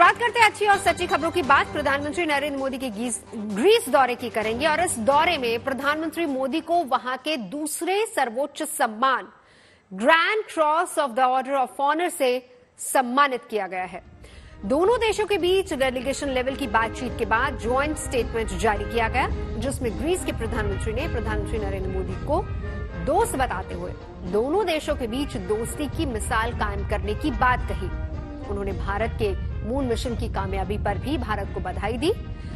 बात करते हैं अच्छी और सच्ची खबरों की। बात प्रधानमंत्री नरेंद्र मोदी के ग्रीस दौरे की करेंगे और इस दौरे में प्रधानमंत्री मोदी को वहां के दूसरे सर्वोच्च सम्मान Grand Cross of the Order of Honour से सम्मानित किया गया है। दोनों देशों के बीच डेलीगेशन लेवल की बातचीत के बाद ज्वाइंट स्टेटमेंट जारी किया गया, जिसमें ग्रीस के प्रधानमंत्री ने प्रधानमंत्री नरेंद्र मोदी को दोस्त बताते हुए दोनों देशों के बीच दोस्ती की मिसाल कायम करने की बात कही। उन्होंने भारत के मून मिशन की कामयाबी पर भी भारत को बधाई दी।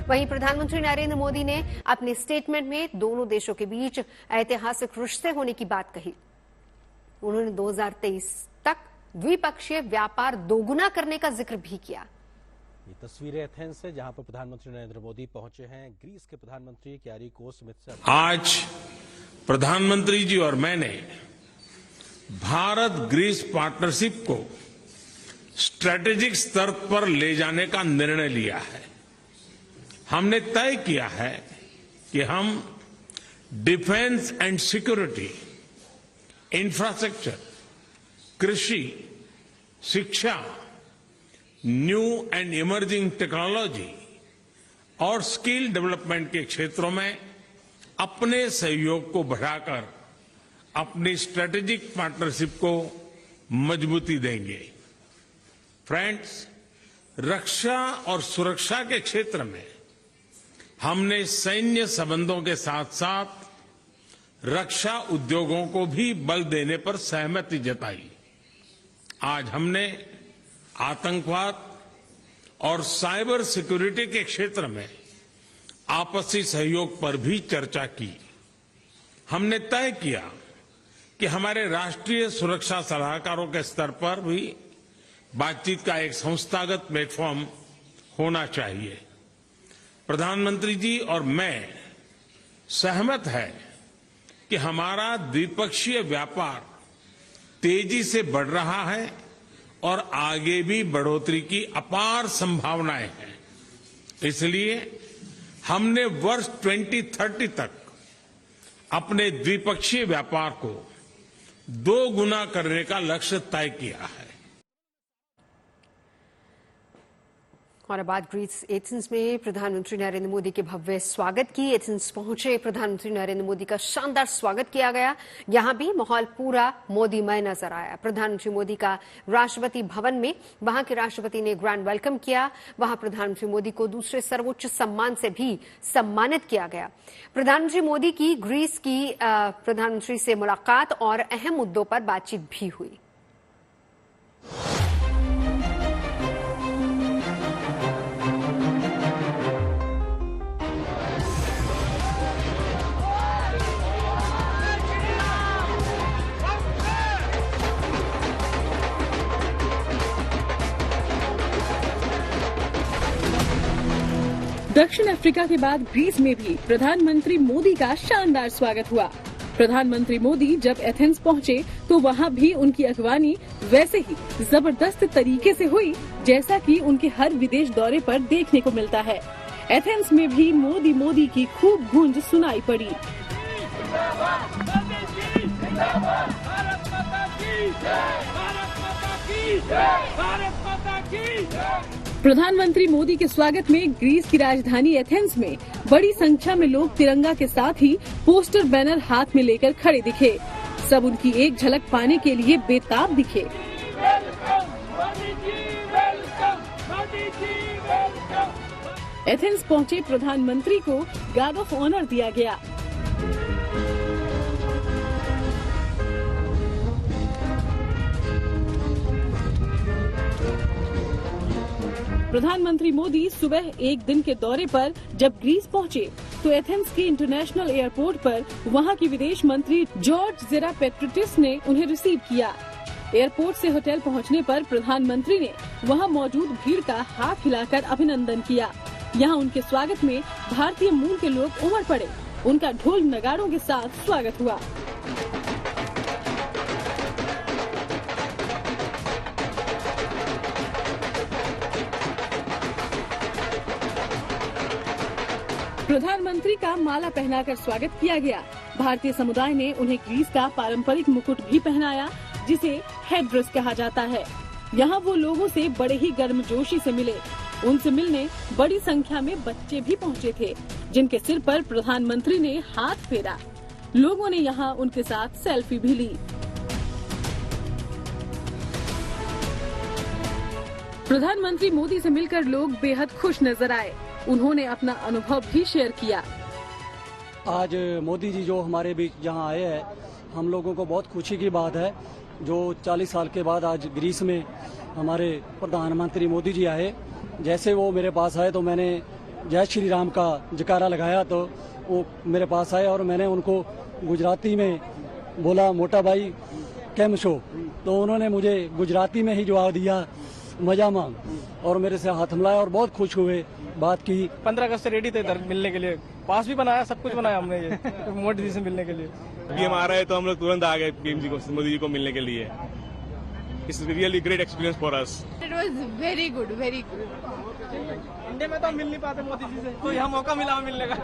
वहीं प्रधानमंत्री नरेंद्र मोदी ने अपने स्टेटमेंट में दोनों देशों के बीच ऐतिहासिक रिश्ते होने की बात कही। उन्होंने 2023 तक द्विपक्षीय व्यापार दोगुना करने का जिक्र भी किया। ये तस्वीरें एथेंस से, जहां पर प्रधानमंत्री नरेंद्र मोदी पहुंचे हैं। ग्रीस के प्रधानमंत्री क्यारिकोस मित्सोताकिस से आज प्रधानमंत्री जी और मैंने भारत ग्रीस पार्टनरशिप को स्ट्रेटेजिक स्तर पर ले जाने का निर्णय लिया है। हमने तय किया है कि हम डिफेंस एंड सिक्योरिटी, इंफ्रास्ट्रक्चर, कृषि, शिक्षा, न्यू एंड इमर्जिंग टेक्नोलॉजी और स्किल डेवलपमेंट के क्षेत्रों में अपने सहयोग को बढ़ाकर अपनी स्ट्रेटेजिक पार्टनरशिप को मजबूती देंगे। फ्रेंड्स, रक्षा और सुरक्षा के क्षेत्र में हमने सैन्य संबंधों के साथ साथ रक्षा उद्योगों को भी बल देने पर सहमति जताई। आज हमने आतंकवाद और साइबर सिक्योरिटी के क्षेत्र में आपसी सहयोग पर भी चर्चा की। हमने तय किया कि हमारे राष्ट्रीय सुरक्षा सलाहकारों के स्तर पर भी बातचीत का एक संस्थागत प्लेटफॉर्म होना चाहिए। प्रधानमंत्री जी और मैं सहमत है कि हमारा द्विपक्षीय व्यापार तेजी से बढ़ रहा है और आगे भी बढ़ोतरी की अपार संभावनाएं हैं। इसलिए हमने वर्ष 2030 तक अपने द्विपक्षीय व्यापार को 2 गुना करने का लक्ष्य तय किया है। और अब बात ग्रीस एथेंस में प्रधानमंत्री नरेंद्र मोदी के भव्य स्वागत की। एथेंस पहुंचे प्रधानमंत्री नरेंद्र मोदी का शानदार स्वागत किया गया। यहां भी माहौल पूरा मोदीमय नजर आया। प्रधानमंत्री मोदी का राष्ट्रपति भवन में वहां के राष्ट्रपति ने ग्रैंड वेलकम किया। वहां प्रधानमंत्री मोदी को दूसरे सर्वोच्च सम्मान से भी सम्मानित किया गया। प्रधानमंत्री मोदी की ग्रीस की प्रधानमंत्री से मुलाकात और अहम मुद्दों पर बातचीत भी हुई। दक्षिण अफ्रीका के बाद ग्रीस में भी प्रधानमंत्री मोदी का शानदार स्वागत हुआ। प्रधानमंत्री मोदी जब एथेंस पहुंचे तो वहां भी उनकी अगवानी वैसे ही जबरदस्त तरीके से हुई जैसा कि उनके हर विदेश दौरे पर देखने को मिलता है। एथेंस में भी मोदी मोदी की खूब गूंज सुनाई पड़ी। प्रधानमंत्री मोदी के स्वागत में ग्रीस की राजधानी एथेंस में बड़ी संख्या में लोग तिरंगा के साथ ही पोस्टर बैनर हाथ में लेकर खड़े दिखे। सब उनकी एक झलक पाने के लिए बेताब दिखे। एथेंस पहुंचे प्रधानमंत्री को गार्ड ऑफ ऑनर दिया गया। प्रधानमंत्री मोदी सुबह एक दिन के दौरे पर जब ग्रीस पहुंचे तो एथेंस के इंटरनेशनल एयरपोर्ट पर वहां की विदेश मंत्री जॉर्ज ज़ेरापेट्रिटिस ने उन्हें रिसीव किया। एयरपोर्ट से होटल पहुंचने पर प्रधानमंत्री ने वहां मौजूद भीड़ का हाथ हिलाकर अभिनंदन किया। यहां उनके स्वागत में भारतीय मूल के लोग उमड़ पड़े। उनका ढोल नगाड़ों के साथ स्वागत हुआ। प्रधानमंत्री का माला पहनाकर स्वागत किया गया। भारतीय समुदाय ने उन्हें ग्रीस का पारंपरिक मुकुट भी पहनाया, जिसे हेड ड्रेस कहा जाता है। यहाँ वो लोगों से बड़े ही गर्मजोशी से मिले। उनसे मिलने बड़ी संख्या में बच्चे भी पहुंचे थे, जिनके सिर पर प्रधानमंत्री ने हाथ फेरा। लोगों ने यहां उनके साथ सेल्फी भी ली। प्रधानमंत्री मोदी से मिलकर लोग बेहद खुश नजर आए। उन्होंने अपना अनुभव भी शेयर किया। आज मोदी जी जो हमारे बीच यहाँ आए हैं, हम लोगों को बहुत खुशी की बात है। जो 40 साल के बाद आज ग्रीस में हमारे प्रधानमंत्री मोदी जी आए, जैसे वो मेरे पास आए तो मैंने जय श्री राम का जयकारा लगाया, तो वो मेरे पास आए और मैंने उनको गुजराती में बोला, मोटा भाई केम छो, तो उन्होंने मुझे गुजराती में ही जवाब दिया, मजा मांग, और मेरे से हाथ मिलाया और बहुत खुश हुए, बात की। 15 अगस्त से रेडी थे इधर मिलने के लिए, पास भी बनाया, सब कुछ बनाया हमने ये मोदी जी से मिलने के लिए। अभी हम आ रहे हैं तो हम लोग तुरंत आ गए पीएम जी को, मोदी जी को मिलने के लिए। It's really great experience for us. It was very good, very good. India में तो हम मिल नहीं पाते मोदी जी से, तो यहाँ मौका मिला मिलने का।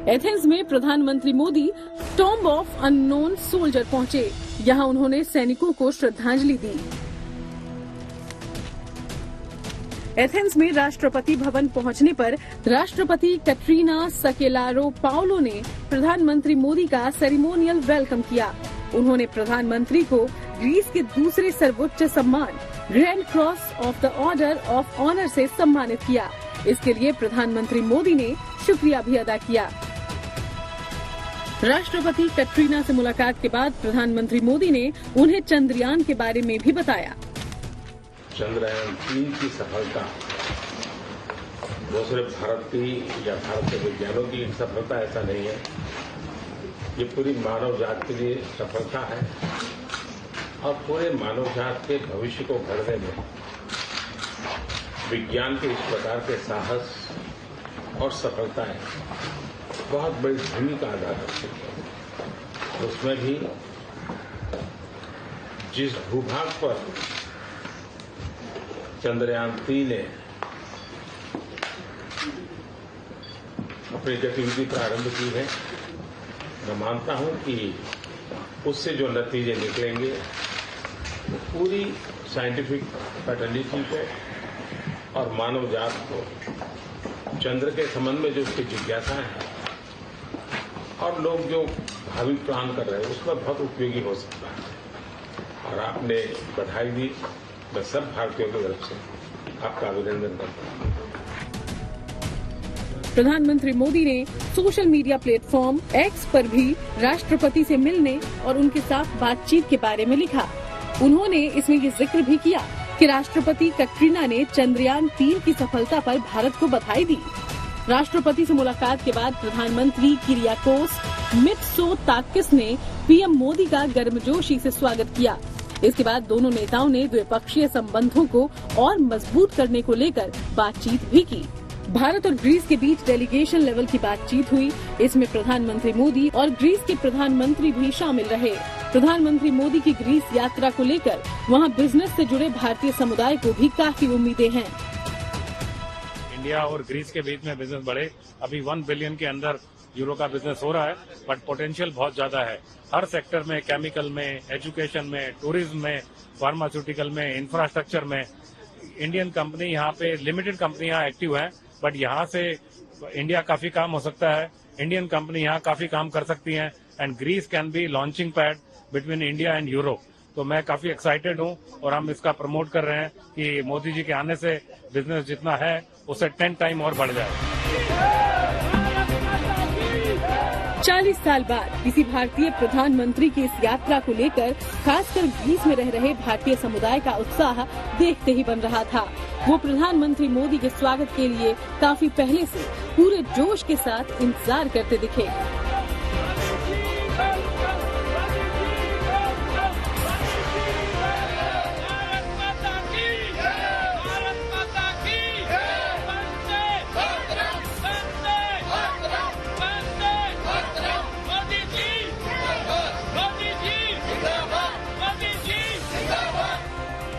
एथेंस में प्रधानमंत्री Modi tomb of unknown soldier पहुंचे। यहां उन्होंने सैनिकों को श्रद्धांजलि दी। एथेंस में राष्ट्रपति भवन पहुंचने पर राष्ट्रपति कैटरीना सकेलारो पाउलो ने प्रधानमंत्री मोदी का सेरेमोनियल वेलकम किया। उन्होंने प्रधानमंत्री को ग्रीस के दूसरे सर्वोच्च सम्मान Grand Cross of the Order of Honour से सम्मानित किया। इसके लिए प्रधानमंत्री मोदी ने शुक्रिया भी अदा किया। राष्ट्रपति कैटरीना से मुलाकात के बाद प्रधानमंत्री मोदी ने उन्हें चंद्रयान के बारे में भी बताया। चंद्रयान 3 की सफलता वो सिर्फ भारत की या भारत के विज्ञानों की सफलता ऐसा नहीं है, ये पूरी मानव जात के लिए सफलता है और पूरे मानव जात के भविष्य को गढ़ने में विज्ञान के इस प्रकार के साहस और सफलताएं बहुत बड़ी भूमिका अदा करती है। उसमें भी जिस भूभाग पर चंद्रयान 3 ने अपनी गतिविधि प्रारंभ की है, मैं मानता हूं कि उससे जो नतीजे निकलेंगे वो पूरी साइंटिफिक फैटर्निटी को और मानव जात को चंद्र के संबंध में जो उसकी जिज्ञासा है और लोग जो भावी प्लान कर रहे हैं उसमें बहुत उपयोगी हो सकता है। और आपने बधाई दी, मैं सब भारतीयों की तरफ से आपका अभिनंदन करता हूं। प्रधानमंत्री मोदी ने सोशल मीडिया प्लेटफॉर्म एक्स पर भी राष्ट्रपति से मिलने और उनके साथ बातचीत के बारे में लिखा। उन्होंने इसमें ये जिक्र भी किया कि राष्ट्रपति कैटरीना ने चंद्रयान 3 की सफलता पर भारत को बधाई दी। राष्ट्रपति से मुलाकात के बाद प्रधानमंत्री किरियाकोस मित्सोताकिस ने पीएम मोदी का गर्मजोशी से स्वागत किया। इसके बाद दोनों नेताओं ने द्विपक्षीय संबंधों को और मजबूत करने को लेकर बातचीत भी की। भारत और ग्रीस के बीच डेलीगेशन लेवल की बातचीत हुई। इसमें प्रधानमंत्री मोदी और ग्रीस के प्रधानमंत्री भी शामिल रहे। प्रधानमंत्री मोदी की ग्रीस यात्रा को लेकर वहां बिजनेस से जुड़े भारतीय समुदाय को भी काफी उम्मीदें हैं। इंडिया और ग्रीस के बीच में बिजनेस बढ़े। अभी 1 बिलियन के अंदर यूरो का बिजनेस हो रहा है, बट पोटेंशियल बहुत ज्यादा है। हर सेक्टर में, केमिकल में, एजुकेशन में, टूरिज्म में, फार्मास्यूटिकल में, इंफ्रास्ट्रक्चर में इंडियन कंपनी यहाँ पे लिमिटेड कंपनियां एक्टिव हैं, बट यहाँ से इंडिया काफी काम हो सकता है। इंडियन कंपनी यहाँ काफी काम कर सकती हैं and Greece can be launching pad between India and Europe. तो मैं काफी एक्साइटेड हूँ और हम इसका प्रमोट कर रहे हैं कि मोदी जी के आने से बिजनेस जितना है उससे 10 टाइम और बढ़ जाए। 40 साल बाद किसी भारतीय प्रधानमंत्री की इस यात्रा को लेकर खासकर ग्रीस में रह रहे भारतीय समुदाय का उत्साह देखते ही बन रहा था। वो प्रधानमंत्री मोदी के स्वागत के लिए काफी पहले से पूरे जोश के साथ इंतजार करते दिखे।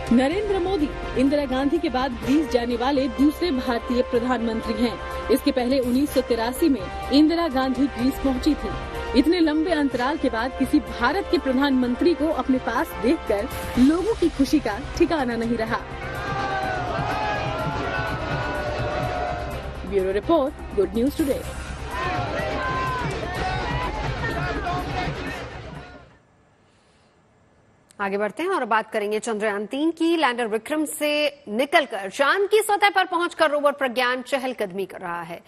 नरेंद्र मोदी इंदिरा गांधी के बाद ग्रीस जाने वाले दूसरे भारतीय प्रधानमंत्री हैं। इसके पहले 1983 में इंदिरा गांधी ग्रीस पहुंची थी। इतने लंबे अंतराल के बाद किसी भारत के प्रधानमंत्री को अपने पास देखकर लोगों की खुशी का ठिकाना नहीं रहा। Bureau report, good news today. आगे बढ़ते हैं और बात करेंगे चंद्रयान 3 की। लैंडर विक्रम से निकलकर चांद की सतह पर पहुंचकर रोवर प्रज्ञान चहलकदमी कर रहा है।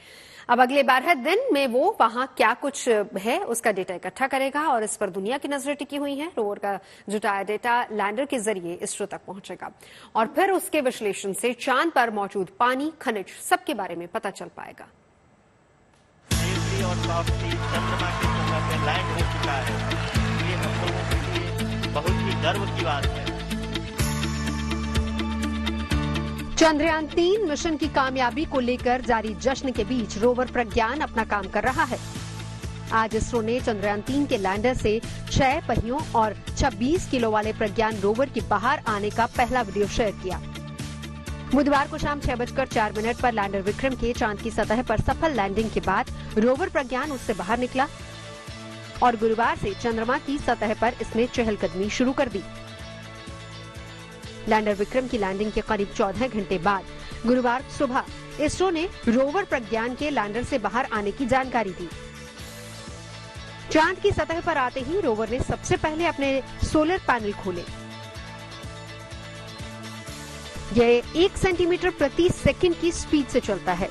अब अगले 12 दिन में वो वहां क्या कुछ है उसका डेटा इकट्ठा करेगा और इस पर दुनिया की नजरें टिकी हुई हैं। रोवर का जुटाया डेटा लैंडर के जरिए इसरो तक पहुंचेगा और फिर उसके विश्लेषण से चांद पर मौजूद पानी, खनिज सबके बारे में पता चल पाएगा। और चंद्रमा के सतह पे लैंड हो चुका है। ये हम लोगों के लिए बहुत ही गर्व की बात है। चंद्रयान 3 मिशन की कामयाबी को लेकर जारी जश्न के बीच रोवर प्रज्ञान अपना काम कर रहा है। आज इसरो ने चंद्रयान 3 के लैंडर से 6 पहियों और 26 किलो वाले प्रज्ञान रोवर के बाहर आने का पहला वीडियो शेयर किया। बुधवार को शाम 6:04 पर लैंडर विक्रम के चांद की सतह पर सफल लैंडिंग के बाद रोवर प्रज्ञान उससे बाहर निकला और गुरुवार से चंद्रमा की सतह पर इसने चहलकदमी शुरू कर दी। लैंडर विक्रम की लैंडिंग के करीब 14 घंटे बाद गुरुवार सुबह इसरो ने रोवर प्रज्ञान के लैंडर से बाहर आने की जानकारी दी। चांद की सतह पर आते ही रोवर ने सबसे पहले अपने सोलर पैनल खोले। यह 1 सेंटीमीटर प्रति सेकंड की स्पीड से चलता है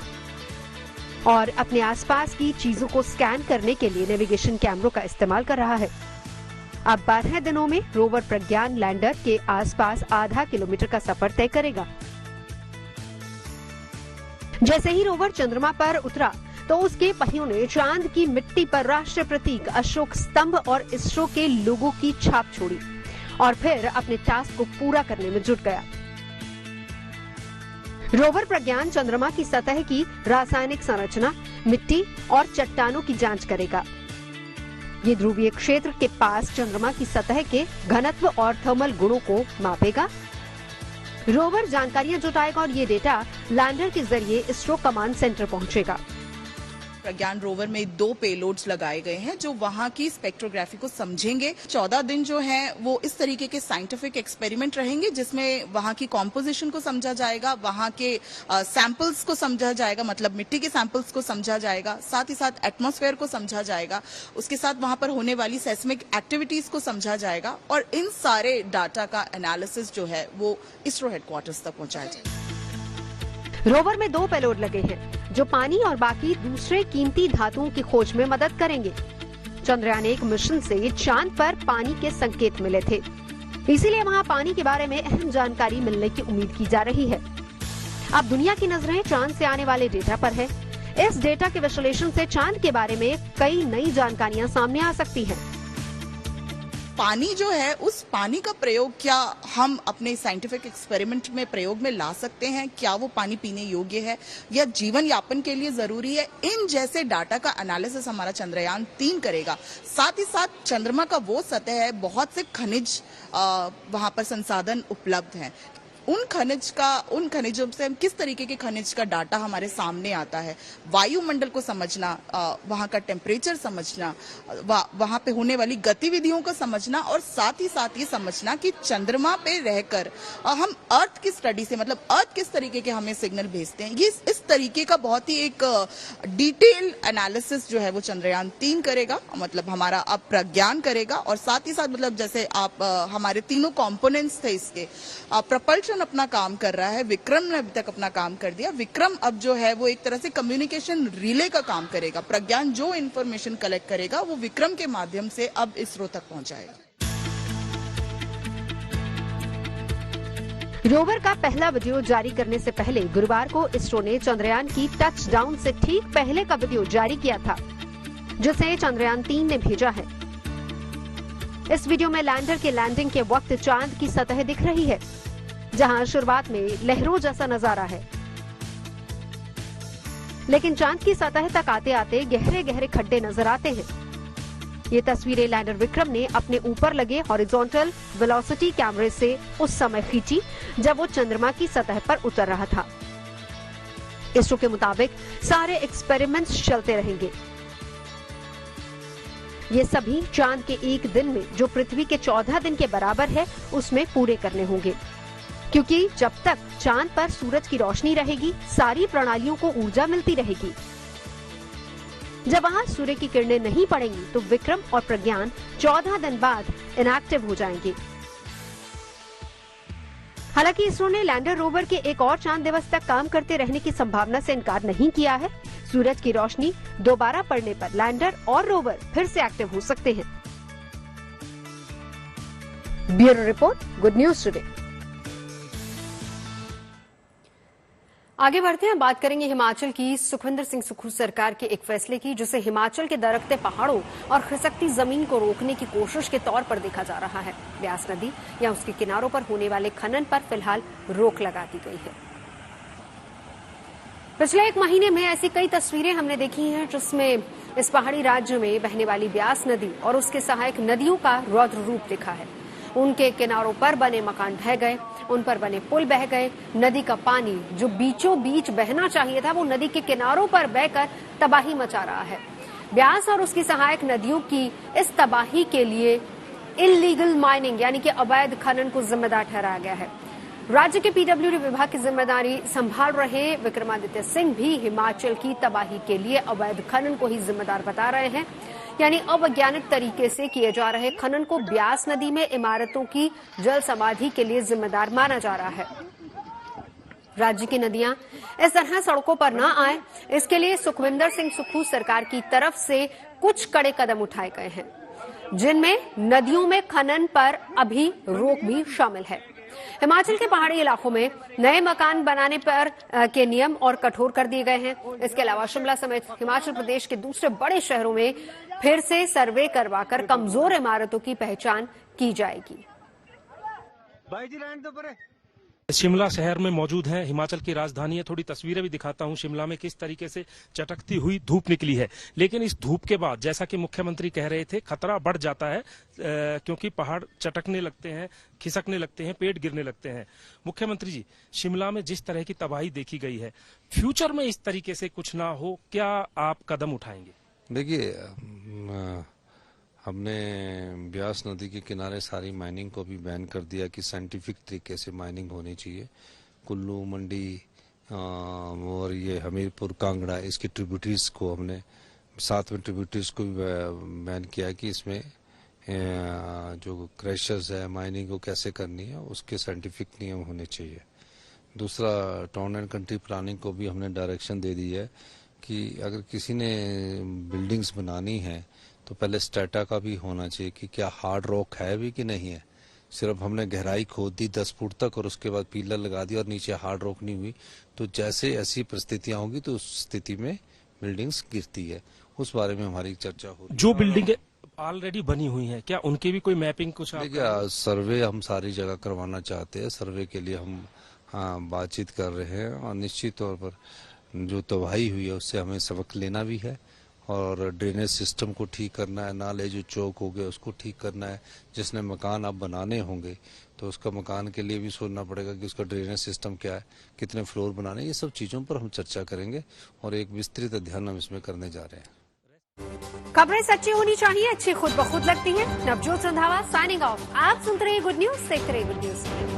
और अपने आसपास की चीजों को स्कैन करने के लिए नेविगेशन कैमरों का इस्तेमाल कर रहा है। अब 12 दिनों में रोवर प्रज्ञान लैंडर के आसपास आधा किलोमीटर का सफर तय करेगा। जैसे ही रोवर चंद्रमा पर उतरा तो उसके पहियों ने चांद की मिट्टी पर राष्ट्रीय प्रतीक अशोक स्तंभ और इसरो के लोगों की छाप छोड़ी और फिर अपने टास्क को पूरा करने में जुट गया। रोवर प्रज्ञान चंद्रमा की सतह की रासायनिक संरचना, मिट्टी और चट्टानों की जांच करेगा। ये ध्रुवीय क्षेत्र के पास चंद्रमा की सतह के घनत्व और थर्मल गुणों को मापेगा। रोवर जानकारियां जुटाएगा और ये डेटा लैंडर के जरिए इसरो कमांड सेंटर पहुंचेगा। प्रज्ञान रोवर में 2 पेलोड्स लगाए गए हैं जो वहां की स्पेक्ट्रोग्राफी को समझेंगे। 14 दिन जो है वो इस तरीके के साइंटिफिक एक्सपेरिमेंट रहेंगे जिसमें वहां की कॉम्पोजिशन को समझा जाएगा, वहां के सैंपल्स को समझा जाएगा, मतलब मिट्टी के सैंपल्स को समझा जाएगा, साथ ही साथ एटमॉस्फेयर को समझा जाएगा, उसके साथ वहां पर होने वाली सेस्मिक एक्टिविटीज को समझा जाएगा और इन सारे डाटा का एनालिसिस जो है वो इसरो हेडक्वार्टर्स तक पहुंचाया जाएगा। रोवर में 2 पेलोड लगे हैं जो पानी और बाकी दूसरे कीमती धातुओं की खोज में मदद करेंगे। चंद्रयान 1 मिशन से चांद पर पानी के संकेत मिले थे, इसीलिए वहां पानी के बारे में अहम जानकारी मिलने की उम्मीद की जा रही है। अब दुनिया की नजरें चांद से आने वाले डेटा पर है। इस डेटा के विश्लेषण से चांद के बारे में कई नई जानकारियां सामने आ सकती हैं। पानी जो है, उस पानी का प्रयोग क्या हम अपने साइंटिफिक एक्सपेरिमेंट में प्रयोग में ला सकते हैं? क्या वो पानी पीने योग्य है या जीवन यापन के लिए जरूरी है? इन जैसे डाटा का एनालिसिस हमारा चंद्रयान 3 करेगा। साथ ही साथ चंद्रमा का वो सतह है, बहुत से खनिज वहां पर संसाधन उपलब्ध हैं। उन खनिजों से हम किस तरीके के खनिज का डाटा हमारे सामने आता है, वायुमंडल को समझना, वहां का टेम्परेचर समझना, वहां पे होने वाली गतिविधियों को समझना और साथ ही साथ ये समझना कि चंद्रमा पे रहकर हम अर्थ की स्टडी से, मतलब अर्थ किस तरीके के हमें सिग्नल भेजते हैं, ये इस तरीके का बहुत ही एक डिटेल एनालिसिस जो है वो चंद्रयान 3 करेगा, मतलब हमारा अब प्रज्ञान करेगा। और साथ ही साथ मतलब जैसे आप हमारे तीनों कॉम्पोनेंट्स थे इसके, प्रपल्शन अपना काम कर रहा है, विक्रम ने अभी तक अपना काम कर दिया। विक्रम अब जो है वो एक तरह से कम्युनिकेशन रिले का काम करेगा। प्रज्ञान जो इंफॉर्मेशन कलेक्ट करेगा वो विक्रम के माध्यम से अब इसरो तक पहुंचाएगा। रोवर का पहला वीडियो जारी करने से पहले गुरुवार को इसरो ने चंद्रयान की टच डाउन से ठीक पहले का वीडियो जारी किया था, जिसे चंद्रयान 3 ने भेजा है। इस वीडियो में लैंडर के लैंडिंग के वक्त चांद की सतह दिख रही है, जहां शुरुआत में लहरों जैसा नजारा है, लेकिन चांद की सतह तक आते आते गहरे गहरे खड्डे नजर आते हैं। ये तस्वीरें लैंडर विक्रम ने अपने ऊपर लगे हॉरिजॉन्टल वेलोसिटी कैमरे से उस समय खींची जब वो चंद्रमा की सतह पर उतर रहा था। इसरो के मुताबिक सारे एक्सपेरिमेंट्स चलते रहेंगे। ये सभी चांद के एक दिन में, जो पृथ्वी के 14 दिन के बराबर है, उसमें पूरे करने होंगे। क्योंकि जब तक चांद पर सूरज की रोशनी रहेगी, सारी प्रणालियों को ऊर्जा मिलती रहेगी। जब वहां सूर्य की किरणें नहीं पड़ेंगी तो विक्रम और प्रज्ञान 14 दिन बाद इनएक्टिव हो जाएंगे। हालांकि इसरो ने लैंडर रोवर के एक और चांद दिवस तक काम करते रहने की संभावना से इनकार नहीं किया है। सूरज की रोशनी दोबारा पड़ने पर लैंडर और रोवर फिर से एक्टिव हो सकते हैं। Bureau report, good news today. आगे बढ़ते हैं, बात करेंगे हिमाचल की सुखविंदर सिंह सुक्खू सरकार के एक फैसले की, जिसे हिमाचल के दरकते पहाड़ों और खिसकती जमीन को रोकने की कोशिश के तौर पर देखा जा रहा है। ब्यास नदी या उसके किनारों पर होने वाले खनन पर फिलहाल रोक लगा दी गई है। पिछले एक महीने में ऐसी कई तस्वीरें हमने देखी हैं जिसमें इस पहाड़ी राज्य में बहने वाली ब्यास नदी और उसके सहायक नदियों का रौद्र रूप दिखा है। उनके किनारों पर बने मकान ढह गए, उन पर बने पुल बह गए। नदी का पानी जो बीचों बीच बहना चाहिए था, वो नदी के किनारों पर बहकर तबाही मचा रहा है। ब्यास और उसकी सहायक नदियों की इस तबाही के लिए इल्लीगल माइनिंग यानी कि अवैध खनन को जिम्मेदार ठहराया गया है। राज्य के पीडब्ल्यूडी विभाग की जिम्मेदारी संभाल रहे विक्रमादित्य सिंह भी हिमाचल की तबाही के लिए अवैध खनन को ही जिम्मेदार बता रहे हैं। यानी अवैज्ञानिक तरीके से किए जा रहे खनन को ब्यास नदी में इमारतों की जल समाधि के लिए जिम्मेदार माना जा रहा है। राज्य की नदियां इस तरह सड़कों पर न आए, इसके लिए सुखविंदर सिंह सुक्खू सरकार की तरफ से कुछ कड़े कदम उठाए गए हैं, जिनमें नदियों में खनन पर अभी रोक भी शामिल है। हिमाचल के पहाड़ी इलाकों में नए मकान बनाने पर के नियम और कठोर कर दिए गए हैं। इसके अलावा शिमला समेत हिमाचल प्रदेश के दूसरे बड़े शहरों में फिर से सर्वे करवाकर कमजोर इमारतों की पहचान की जाएगी। शिमला शहर में मौजूद है, हिमाचल की राजधानी है। थोड़ी तस्वीरें भी दिखाता हूं शिमला में किस तरीके से चटकती हुई धूप निकली है। लेकिन इस धूप के बाद जैसा कि मुख्यमंत्री कह रहे थे, खतरा बढ़ जाता है क्योंकि पहाड़ चटकने लगते हैं, खिसकने लगते हैं, पेड़ गिरने लगते हैं। मुख्यमंत्री जी, शिमला में जिस तरह की तबाही देखी गई है, फ्यूचर में इस तरीके से कुछ ना हो, क्या आप कदम उठाएंगे? देखिए, हमने ब्यास नदी के किनारे सारी माइनिंग को भी बैन कर दिया कि साइंटिफिक तरीके से माइनिंग होनी चाहिए। कुल्लू, मंडी और ये हमीरपुर, कांगड़ा, इसकी ट्रिब्यूटरीज को हमने साथ में ट्रिब्यूटरीज को भी बैन किया कि इसमें जो क्रैशर्स है, माइनिंग को कैसे करनी है, उसके साइंटिफिक नियम होने चाहिए। दूसरा, टाउन एंड कंट्री प्लानिंग को भी हमने डायरेक्शन दे दी है कि अगर किसी ने बिल्डिंग्स बनानी है तो पहले स्टेटा का भी होना चाहिए कि क्या हार्ड रॉक है भी कि नहीं है। सिर्फ हमने गहराई खोद दी 10 फुट तक और उसके बाद पिलर लगा दिया और नीचे हार्ड रॉक नहीं हुई, तो जैसे ऐसी परिस्थितियां होंगी तो उस स्थिति में बिल्डिंग्स गिरती है। उस बारे में हमारी चर्चा हो रही है। जो बिल्डिंग ऑलरेडी बनी हुई है, क्या उनकी भी कोई मैपिंग कुछ? देखिए, सर्वे हम सारी जगह करवाना चाहते हैं। सर्वे के लिए हम बातचीत कर रहे हैं और निश्चित तौर पर जो तबाही हुई है उससे हमें सबक लेना भी है और ड्रेनेज सिस्टम को ठीक करना है। नाले जो चौक हो गए उसको ठीक करना है। जिसने मकान अब बनाने होंगे तो उसका मकान के लिए भी सोचना पड़ेगा कि उसका ड्रेनेज सिस्टम क्या है, कितने फ्लोर बनाने, ये सब चीजों पर हम चर्चा करेंगे और एक विस्तृत अध्ययन हम इसमें करने जा रहे हैं। खबरें सच्ची होनी चाहिए, अच्छी खुद ब खुद लगती हैं। Navjot Randhawa signing off. आप सुनते रहिए गुड न्यूज, देखते रहिए गुड न्यूज।